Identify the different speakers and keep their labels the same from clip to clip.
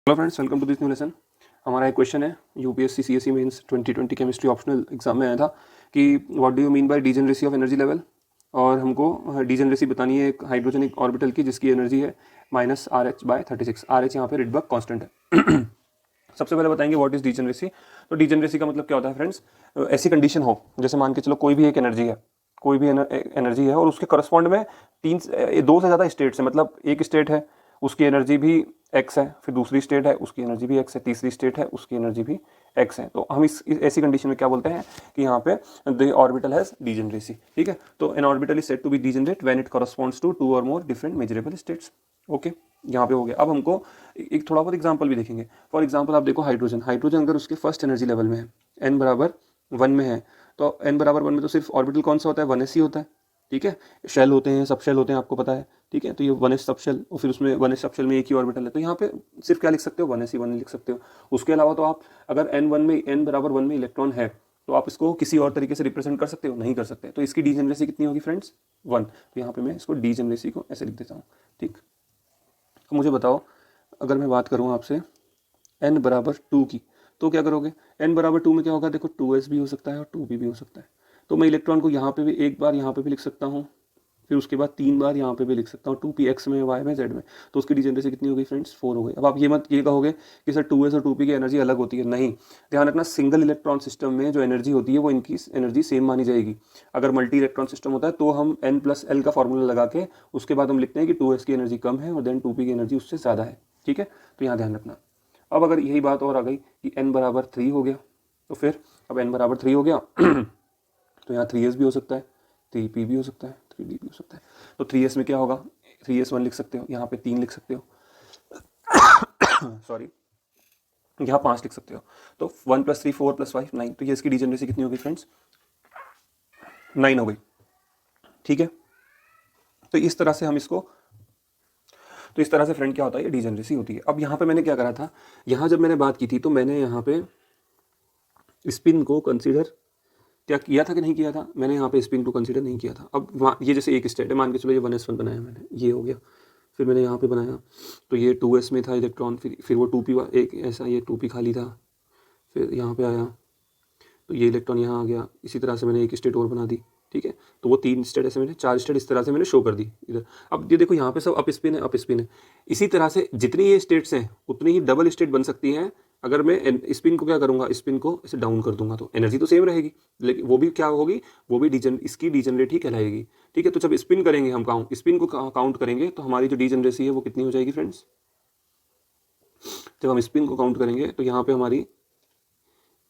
Speaker 1: Hello friends, welcome to this new lesson. हमारा एक question है UPSC CSE mains 2020 chemistry optional exam में आया था कि what do you mean by degeneracy of energy level. और हमको डीजेनरेसी बतानी है एक हाइड्रोजनिक ऑर्बिटल की जिसकी एनर्जी है -RH/36। RH यहाँ पे रिडबर्ग कांस्टेंट है। सबसे पहले बताएंगे व्हाट इज डीजेनरेसी। तो डीजेनरेसी का मतलब क्या होता है फ्रेंड्स, ऐसी कंडीशन हो जैसे मान के चलो कोई भी एक एनर्जी है, कोई भी एनर्जी है और उसके करस्पॉन्ड में दो से ज़्यादा स्टेट्स हैं। मतलब एक स्टेट है उसकी एनर्जी भी एक्स है, फिर दूसरी स्टेट है उसकी एनर्जी भी एक्स है, तीसरी स्टेट है उसकी एनर्जी भी एक्स है। तो हम इस ऐसी कंडीशन में क्या बोलते हैं कि यहाँ पे द ऑर्बिटल हैज डीजेनरेसी। ठीक है, तो an orbital is said to be degenerate when it corresponds to two or more different measurable states. Okay, यहाँ पे हो गया। अब हमको एक थोड़ा बहुत एग्जाम्पल भी देखेंगे। फॉर एग्जाम्पल आप देखो हाइड्रोजन, हाइड्रोजन अगर उसके फर्स्ट एनर्जी लेवल में है, एन बराबर 1 में है, तो एन बराबर 1 में तो सिर्फ ऑर्बिटल कौन सा होता है, 1s ही होता है। ठीक है, शेल होते हैं, सब शेल होते हैं, आपको पता है। ठीक है, तो ये 1s सब शेल और फिर उसमें 1s सब शेल में एक ही ऑर्बिटल है, तो यहाँ पे सिर्फ क्या लिख सकते हो, 1s ही 1 लिख सकते हो। उसके अलावा तो आप अगर एन बराबर 1 में इलेक्ट्रॉन है तो आप इसको किसी और तरीके से रिप्रेजेंट कर सकते हो, नहीं कर सकते। तो इसकी डीजेनरेसी कितनी होगी फ्रेंड्स, 1। तो यहाँ पे मैं इसको डीजेनरेसी को ऐसे लिख देता हूँ। ठीक, तो मुझे बताओ, अगर मैं बात करूँ आपसे n बराबर 2 की, तो क्या करोगे। n बराबर 2 में क्या होगा, देखो 2s भी हो सकता है और 2p भी हो सकता है। तो मैं इलेक्ट्रॉन को यहाँ पे भी एक बार यहाँ पे भी लिख सकता हूँ, फिर उसके बाद 3 बार यहाँ पे भी लिख सकता हूँ, 2p x में, y में, z में। तो उसकी डीजेनरेसी कितनी हो गई फ्रेंड्स, 4 हो गई। अब आप ये कहोगे कि सर 2s और 2p की एनर्जी अलग होती है। नहीं, ध्यान रखना, सिंगल इलेक्ट्रॉन सिस्टम में जो एनर्जी होती है वो इनकी एनर्जी सेम मानी जाएगी। अगर मल्टी इलेक्ट्रॉन सिस्टम होता है तो हम n+l का फॉर्मूला लगा के उसके बाद हम लिखते हैं कि 2s की एनर्जी कम है और देन 2p की एनर्जी उससे ज़्यादा है। ठीक है, तो यहाँ ध्यान रखना। अब अगर यही बात और आ गई कि n बराबर 3 हो गया, तो फिर अब n बराबर 3 हो गया तो यहाँ 3s भी हो सकता है, 3p भी हो सकता है, 3d भी हो सकता है। तो 3s में क्या होगा, 3s1 लिख सकते हो, यहाँ पे 3 लिख सकते हो सॉरी, यहाँ 5 लिख सकते हो। तो 1 + 3 4 + 5 9। तो ये इसकी डीजेनरेसी कितनी होगी फ्रेंड्स, 9 हो गई। ठीक है, तो इस तरह से हम इसको, तो इस तरह से फ्रेंड क्या होता है, ये डीजेनरेसी होती है। अब यहाँ पे मैंने क्या करा था, यहाँ जब मैंने बात की थी तो मैंने यहाँ पे स्पिन को कंसीडर क्या किया था कि नहीं किया था, मैंने यहाँ पे स्पिन को कंसीडर नहीं किया था। अब वहाँ ये जैसे एक स्टेट है, मान के चलो ये 1s1 बनाया मैंने, ये हो गया। फिर मैंने यहाँ पे बनाया तो ये 2s में था इलेक्ट्रॉन, फिर वो 2p एक ऐसा, ये 2p खाली था, फिर यहाँ पे आया तो ये इलेक्ट्रॉन यहाँ आ गया। इसी तरह से मैंने एक स्टेट और बना दी। ठीक है, तो वो 3 स्टेट ऐसे मैंने 4 स्टेट इस तरह से मैंने शो कर दी इधर। अब ये देखो यहाँ पे सब अप स्पिन है, अप स्पिन है। इसी तरह से जितनी ये स्टेट्स हैं उतनी ही डबल स्टेट बन सकती हैं। अगर मैं स्पिन को क्या करूँगा, स्पिन को इसे डाउन कर दूंगा तो एनर्जी तो सेम रहेगी, लेकिन वो भी क्या होगी, वो भी इसकी डीजनरेट ही कहलाएगी। ठीक है, तो जब स्पिन करेंगे हम स्पिन को काउंट करेंगे तो हमारी जो डीजनरेसी है वो कितनी हो जाएगी फ्रेंड्स। जब हम स्पिन को काउंट करेंगे तो यहाँ पे हमारी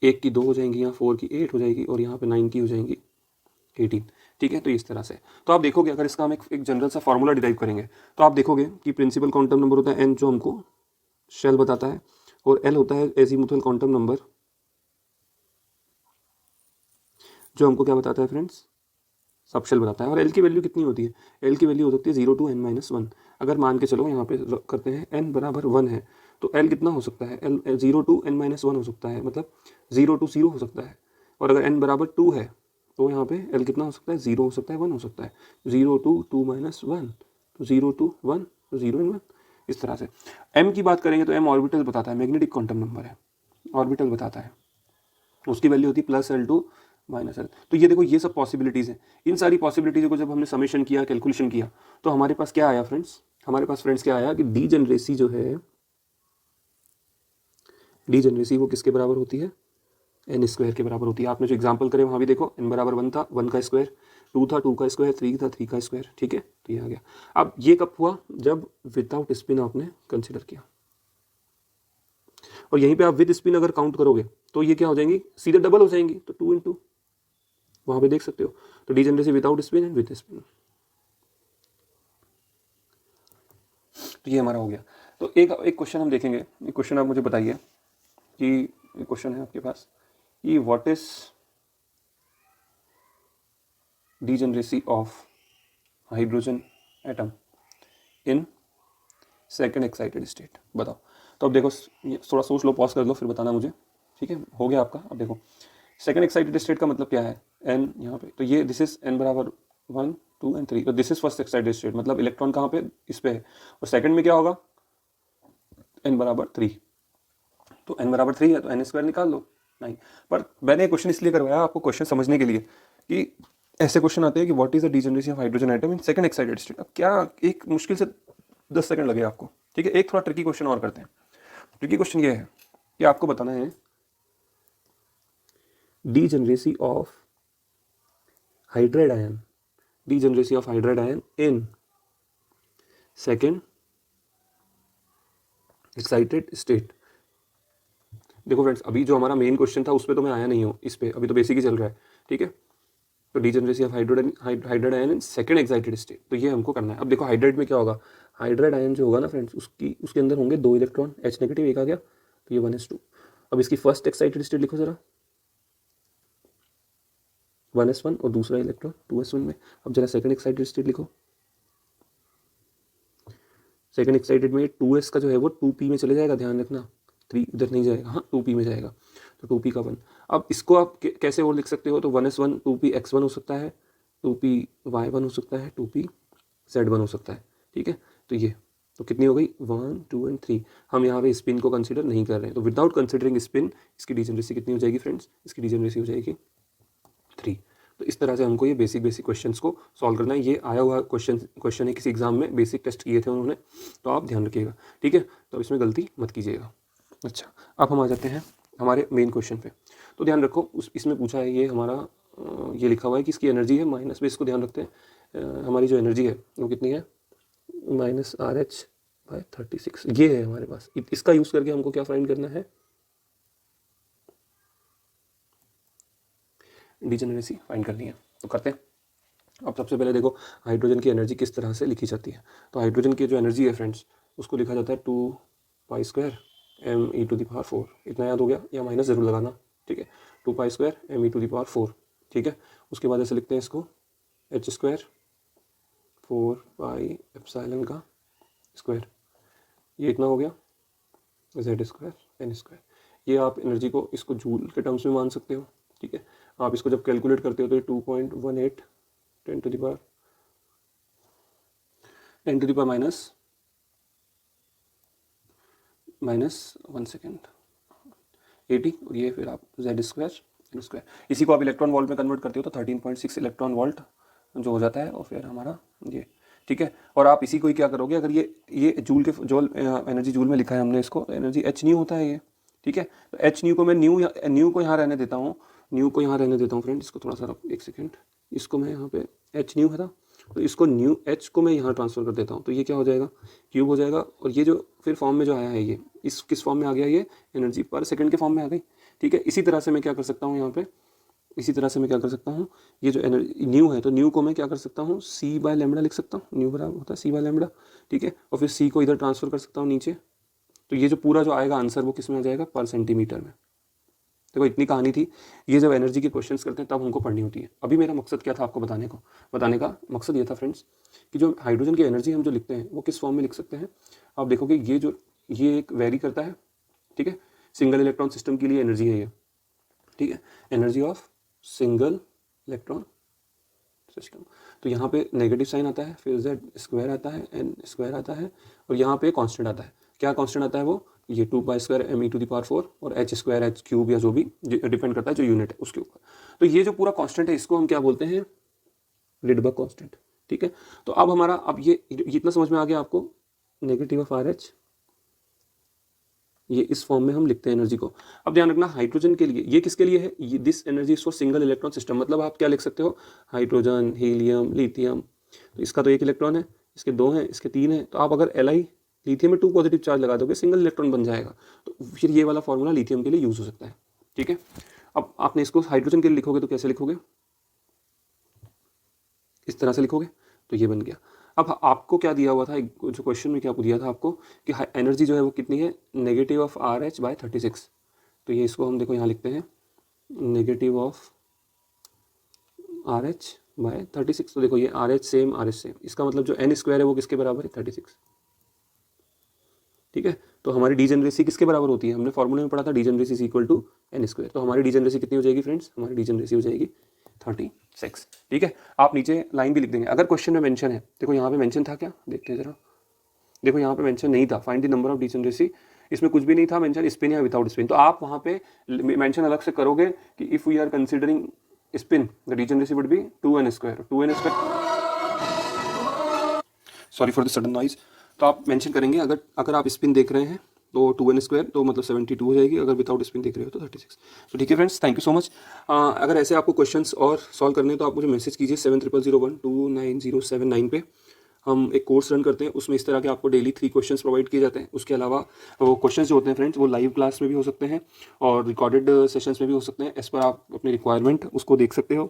Speaker 1: 1 की 2 हो जाएंगी, यहाँ 4 की 8 हो जाएगी और यहाँ पे 9 की हो जाएंगी 18। ठीक है, तो इस तरह से तो आप देखोगे, अगर इसका हम एक जनरल सा फॉर्मूला डिराइव करेंगे तो आप देखोगे कि प्रिंसिपल क्वांटम नंबर होता है n, जो हमको शेल बताता है, और l होता है एजीमुथल क्वांटम नंबर, जो हमको क्या बताता है फ्रेंड्स, सब शेल बताता है। और l की वैल्यू कितनी होती है, l की वैल्यू हो सकती है 0 to n-1। अगर मान के चलो यहाँ पे करते हैं n बराबर 1 है तो l कितना हो सकता है, l 0 to n-1 हो सकता है, मतलब 0 to 0 हो सकता है। और अगर n बराबर 2 है तो यहाँ पे l कितना हो सकता है, 0 हो सकता है, 1 हो सकता है। 0 to 2-1, तो 0 to 1, तो 0 and 1, इस तरह से। m की बात करेंगे तो m ऑर्बिटल बताता है, मैग्नेटिक क्वांटम नंबर है, ऑर्बिटल बताता है, उसकी वैल्यू होती है +L2 -L। तो ये देखो, ये सब पॉसिबिलिटीज़ हैं। इन सारी पॉसिबिलिटीज़ को जब हमने समेशन किया, कैलकुलेशन किया, तो हमारे पास क्या आया फ्रेंड्स, हमारे पास फ्रेंड्स क्या आया कि डीजनरेसी जो है, डीजनरेसी वो किसके बराबर होती है, n² के बराबर होती है। आपने जो एग्जांपल करे वहाँ भी देखो, n बराबर 1 था, 1 का स्क्वायर, 2 था, 2 का स्क्वायर, 3 था, 3 का स्क्वायर। ठीक है, तो ये आ गया। अब ये कब हुआ, जब विदाउट स्पिन आपने कंसिडर किया। और यहीं पे आप विद स्पिन अगर काउंट करोगे तो ये क्या हो जाएंगी, सीधे डबल हो जाएंगी, तो 2 × वहां पे देख सकते हो। तो degeneracy without spin and with spin, तो ये हमारा हो गया। तो एक क्वेश्चन हम देखेंगे। एक क्वेश्चन आप मुझे बताइए कि क्वेश्चन है आपके पास कि what is degeneracy of hydrogen atom in second excited state, बताओ। तो अब देखो, थोड़ा सोच लो, पॉज कर लो, फिर बताना मुझे। ठीक है, हो गया आपका। अब देखो, सेकंड एक्साइटेड स्टेट का मतलब क्या है, n यहाँ पे, तो ये दिस इज n बराबर 1 2 and 3। तो this is first excited state, मतलब इलेक्ट्रॉन कहाँ पे, इस पे है। और सेकंड में क्या होगा, n बराबर 3। तो n बराबर 3 है तो n² निकाल लो 9। पर मैंने क्वेश्चन इसलिए करवाया आपको क्वेश्चन समझने के लिए कि ऐसे क्वेश्चन आते हैं कि what is the degeneracy of hydrogen atom in second excited state. अब क्या एक मुश्किल से 10 सेकंड लगे आपको, ठीक है। एक थोड़ा ट्रिकी क्वेश्चन और करते हैं। ट्रिकी क्वेश्चन ये है कि आपको बताना है degeneracy of hydride ion, degeneracy of hydride ion in second excited state. देखो फ्रेंड्स, अभी जो हमारा मेन क्वेश्चन था उस पर तो मैं आया नहीं हूँ, इस पे अभी तो बेसिक ही चल रहा है, ठीक है। तो degeneracy of hydride ion in second excited state, तो ये हमको करना है। अब देखो हाइड्राइड में क्या होगा, हाइड्राइड आयन जो होगा ना फ्रेंड्स, उसके अंदर होंगे 2 इलेक्ट्रॉन, H नेगेटिव एक आ गया, तो ये 1s2। अब इसकी फर्स्ट एक्साइटेड स्टेट लिखो जरा, 1s1 और दूसरा इलेक्ट्रॉन 2s1 में। अब जरा सेकंड एक्साइटेड स्टेट लिखो, सेकंड एक्साइटेड में 2s का जो है वो 2p में चले जाएगा, ध्यान रखना 3 इधर नहीं जाएगा, हाँ 2p में जाएगा, तो 2p का 1। अब इसको आप कैसे और लिख सकते हो, तो 1s1 2p x1 हो सकता है, 2p y1 हो सकता है, 2p z1 हो सकता है, ठीक है। तो ये तो कितनी हो गई 1 2 एंड 3। हम यहाँ पे स्पिन को कंसिडर नहीं कर रहे हैं, तो विदाउट कंसिडरिंग स्पिन इसकी डीजनरेसी कितनी हो जाएगी फ्रेंड्स, इसकी डीजनरेसी हो जाएगी 3। तो इस तरह से हमको ये बेसिक क्वेश्चंस को सॉल्व करना है। ये आया हुआ क्वेश्चन है किसी एग्जाम में, बेसिक टेस्ट किए थे उन्होंने, तो आप ध्यान रखिएगा, ठीक है। तो इसमें गलती मत कीजिएगा। अच्छा, अब हम आ जाते हैं हमारे मेन क्वेश्चन पे। तो ध्यान रखो इसमें पूछा है, ये हमारा ये लिखा हुआ है कि इसकी एनर्जी है माइनस में, इसको ध्यान रखते हैं। हमारी जो एनर्जी है वो कितनी है, -RH/36 ये है हमारे पास। इसका यूज़ करके हमको क्या फाइंड करना है, डीजनरेसी फाइंड करनी है। तो करते हैं। अब सबसे पहले देखो हाइड्रोजन की एनर्जी किस तरह से लिखी जाती है। तो हाइड्रोजन की जो एनर्जी है फ्रेंड्स, उसको लिखा जाता है 2π² m e⁴। इतना याद हो गया, या माइनस जरूर लगाना, ठीक है। 2π² m e⁴, ठीक है। उसके बाद ऐसे लिखते हैं इसको h² 4πε का स्क्वायर, ये इतना हो गया z² n²। ये आप एनर्जी को इसको जूल के टर्म्स में मान सकते हो, ठीक है। आप इसको जब कैलकुलेट करते हो तो ये 2.18 10 टू द पावर -1 सेकेंड 80, और ये फिर आप z² n²। इसी को आप इलेक्ट्रॉन वोल्ट में कन्वर्ट करते हो तो 13.6 इलेक्ट्रॉन वोल्ट जो हो जाता है, और फिर हमारा ये, ठीक है। और आप इसी को ही क्या करोगे, अगर ये जूल एनर्जी जूल में लिखा है हमने इसको, एनर्जी एच न्यू होता है ये, ठीक है। तो एच न्यू को मैं न्यू को यहाँ रहने देता हूँ, फ्रेंड। इसको थोड़ा सा एक सेकेंड, इसको मैं यहाँ पे एच न्यू है था, तो इसको न्यू एच को मैं यहाँ ट्रांसफर कर देता हूँ, तो ये क्या हो जाएगा, क्यूब हो जाएगा। और ये जो फिर फॉर्म में जो आया है, ये इस किस फॉर्म में आ गया, ये एनर्जी पर सेकंड के फॉर्म में आ गई, ठीक है। इसी तरह से मैं क्या कर सकता हूँ यहाँ पे, ये जो एनर्जी न्यू है, तो न्यू को मैं क्या कर सकता हूँ, c/λ लिख सकता हूँ, न्यू बराबर होता है c/λ, ठीक है। और फिर c को इधर ट्रांसफर कर सकता हूँ नीचे, तो ये जो पूरा जो आएगा आंसर वो किस में आ जाएगा, पर सेंटीमीटर में। देखो इतनी कहानी थी। ये जब एनर्जी के क्वेश्चंस करते हैं तब हमको पढ़नी होती है। अभी मेरा मकसद क्या था आपको बताने का मकसद ये था फ्रेंड्स कि जो हाइड्रोजन की एनर्जी हम जो लिखते हैं वो किस फॉर्म में लिख सकते हैं। आप देखोगे ये एक वेरी करता है, ठीक है। सिंगल इलेक्ट्रॉन सिस्टम के लिए एनर्जी है ये, ठीक है, energy of single electron system. तो यहाँ पे नेगेटिव साइन आता है, फिर z² आता है, n² आता है, और यहाँ पे कांस्टेंट आता है। क्या कांस्टेंट आता है वो, ये 2π² m e⁴ और h² h³ या जो भी डिपेंड करता है जो यूनिट है उसके ऊपर। तो ये जो पूरा कांस्टेंट है इसको हम क्या बोलते हैं, रिडबर्ग कांस्टेंट, ठीक है। तो अब हमारा अब ये इतना समझ में आ गया आपको, नेगेटिव ऑफ RH, ये इस फॉर्म में हम लिखते हैं एनर्जी को। अब ध्यान रखना हाइड्रोजन के लिए ये किसके लिए है, ये this energy is for single electron system. मतलब आप क्या लिख सकते हो, हाइड्रोजन, हीलियम, लिथियम। तो इसका तो 1 इलेक्ट्रॉन है, इसके 2 हैं, इसके 3 हैं। तो आप अगर Li लिथियम में 2 पॉजिटिव चार्ज लगा दोगे, सिंगल इलेक्ट्रॉन बन जाएगा। तो फिर ये वाला फॉर्मूला लिथियम के लिए यूज हो सकता है, ठीक है। अब आपने इसको हाइड्रोजन के लिए लिखोगे तो कैसे लिखोगे, इस तरह से लिखोगे, तो ये बन गया। अब आपको क्या दिया हुआ था, जो क्वेश्चन में क्या दिया था आपको कि एनर्जी जो है वो कितनी है, नेगेटिव ऑफ RH/36। तो ये इसको हम देखो यहाँ लिखते हैं नेगेटिव ऑफ RH/36। तो देखो ये RH सेम, इसका मतलब जो n² है वो किसके बराबर है, 36, ठीक है। तो हमारी डीजनरेसी किसके बराबर होती है, हमने फॉर्मूले में पढ़ा था degeneracy is equal to n²। तो हमारी डीजनरेसी कितनी हो जाएगी फ्रेंड्स, हमारी डीजनरेसी हो जाएगी 36, ठीक है। आप नीचे लाइन भी लिख देंगे अगर क्वेश्चन में मेंशन है। देखो यहाँ पे मेंशन था क्या, देखते हैं जरा। देखो यहाँ पे मेंशन नहीं था, find the number of degeneracy इसमें कुछ भी नहीं था मेंशन स्पिन या विदाउट स्पिन, तो आप वहाँ पे मेंशन अलग से करोगे कि if we are considering spin the degeneracy would be 2n², sorry for the sudden noise. तो आप मेंशन करेंगे अगर आप स्पिन देख रहे हैं तो 2n² तो मतलब 72 हो जाएगी, अगर विदाउट स्पिन देख रहे हो तो 36। तो ठीक है friends, thank you so much. अगर ऐसे आपको क्वेश्चंस और सॉल्व करने हैं तो आप मुझे मैसेज कीजिए 7001299079 पे। हम एक कोर्स रन करते हैं, उसमें इस तरह के आपको डेली 3 क्वेश्चंस प्रोवाइड किए जाते हैं। उसके अलावा वो क्वेश्चंस जो होते हैं फ्रेंड्स वो लाइव क्लास में भी हो सकते हैं और रिकॉर्डेड सेशंस में भी हो सकते हैं, एज पर आप अपनी रिक्वायरमेंट उसको देख सकते हो।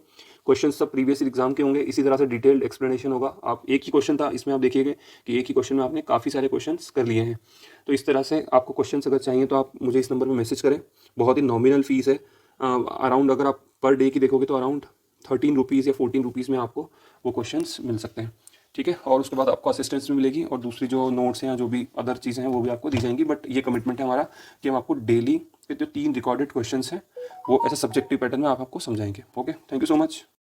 Speaker 1: क्वेश्चन सब प्रीवियस एग्जाम के होंगे, इसी तरह से डिटेल्ड एक्सप्लेनेशन होगा। आप एक ही क्वेश्चन था, इसमें आप देखिएगा कि एक ही क्वेश्चन में आपने काफ़ी सारे क्वेश्चंस कर लिए हैं। तो इस तरह से आपको क्वेश्चंस अगर चाहिए तो आप मुझे इस नंबर पर मैसेज करें। बहुत ही नॉमिनल फीस है, अराउंड अगर आप पर डे की देखोगे तो अराउंड 13 रुपीज़ या 14 रुपीज़ में आपको वो क्वेश्चंस मिल सकते हैं। ठीक है, और उसके बाद आपको असिस्टेंस भी मिलेगी और दूसरी जो नोट्स हैं या जो भी अदर चीज़ें हैं वो भी आपको दी जाएंगी। बट ये कमिटमेंट है हमारा कि हम आपको डेली के जो 3 रिकॉर्डेड क्वेश्चंस हैं वो ऐसे सब्जेक्टिव पैटर्न में आपको समझाएंगे। Okay, thank you so much.